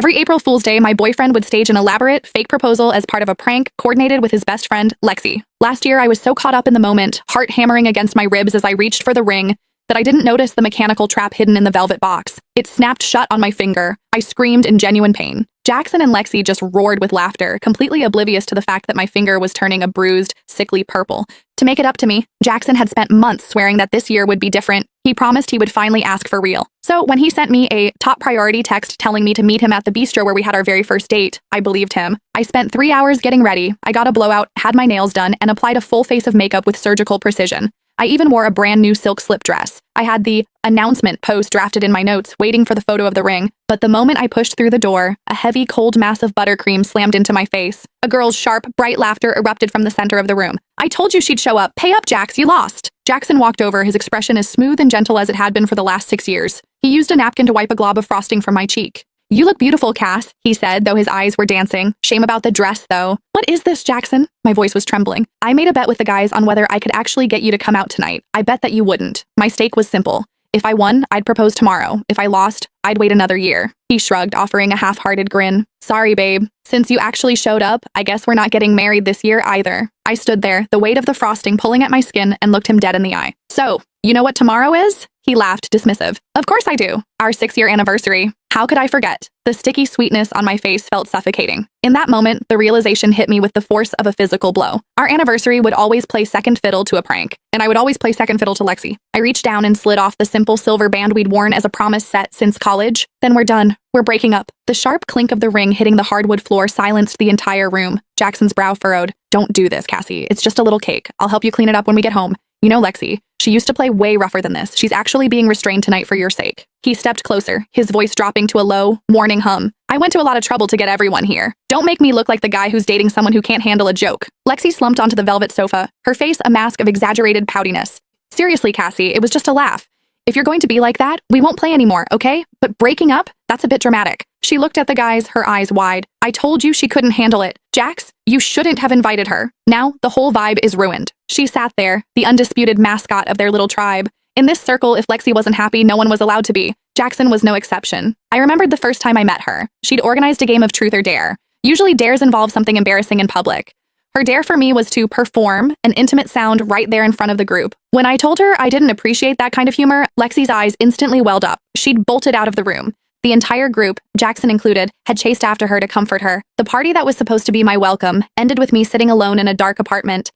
Every April Fool's Day, my boyfriend would stage an elaborate, fake proposal as part of a prank coordinated with his best friend, Lexi. Last year, I was so caught up in the moment, heart hammering against my ribs as I reached for the ring, that I didn't notice the mechanical trap hidden in the velvet box. It snapped shut on my finger. I screamed in genuine pain. Jackson and Lexi just roared with laughter, completely oblivious to the fact that my finger was turning a bruised, sickly purple. To make it up to me, Jackson had spent months swearing that this year would be different. He promised he would finally ask for real. So when he sent me a top priority text telling me to meet him at the bistro where we had our very first date, I believed him. I spent 3 hours getting ready. I got a blowout, had my nails done, and applied a full face of makeup with surgical precision. I even wore a brand new silk slip dress. I had the announcement post drafted in my notes, waiting for the photo of the ring. But the moment I pushed through the door, a heavy, cold mass of buttercream slammed into my face. A girl's sharp, bright laughter erupted from the center of the room. "I told you she'd show up. Pay up, Jax, you lost." Jackson walked over, his expression as smooth and gentle as it had been for the last 6 years. He used a napkin to wipe a glob of frosting from my cheek. "You look beautiful, Cass," he said, though his eyes were dancing. Shame about the dress, though. "What is this, Jackson?" My voice was trembling. "I made a bet with the guys on whether I could actually get you to come out tonight. I bet that you wouldn't. My stake was simple. If I won, I'd propose tomorrow. If I lost, I'd wait another year." He shrugged, offering a half-hearted grin. "Sorry, babe. Since you actually showed up, I guess we're not getting married this year either." I stood there, the weight of the frosting pulling at my skin, and looked him dead in the eye. "So, you know what tomorrow is?" He laughed, dismissive. "Of course I do. Our 6-year anniversary. How could I forget?" The sticky sweetness on my face felt suffocating. In that moment, the realization hit me with the force of a physical blow. Our anniversary would always play second fiddle to a prank, and I would always play second fiddle to Lexi. I reached down and slid off the simple silver band we'd worn as a promise set since college. "Then we're done. We're breaking up." The sharp clink of the ring hitting the hardwood floor silenced the entire room. Jackson's brow furrowed. "Don't do this, Cassie. It's just a little cake. I'll help you clean it up when we get home. You know Lexi. She used to play way rougher than this. She's actually being restrained tonight for your sake." He stepped closer, his voice dropping to a low, warning hum. "I went to a lot of trouble to get everyone here. Don't make me look like the guy who's dating someone who can't handle a joke." Lexi slumped onto the velvet sofa, her face a mask of exaggerated poutiness. "Seriously, Cassie, it was just a laugh. If you're going to be like that, we won't play anymore, okay? But breaking up? That's a bit dramatic." She looked at the guys, her eyes wide. "I told you she couldn't handle it. Jax, you shouldn't have invited her. Now, the whole vibe is ruined." She sat there, the undisputed mascot of their little tribe. In this circle, if Lexi wasn't happy, no one was allowed to be. Jackson was no exception. I remembered the first time I met her. She'd organized a game of truth or dare. Usually dares involve something embarrassing in public. Her dare for me was to perform an intimate sound right there in front of the group. When I told her I didn't appreciate that kind of humor, Lexi's eyes instantly welled up. She'd bolted out of the room. The entire group, Jackson included, had chased after her to comfort her. The party that was supposed to be my welcome ended with me sitting alone in a dark apartment,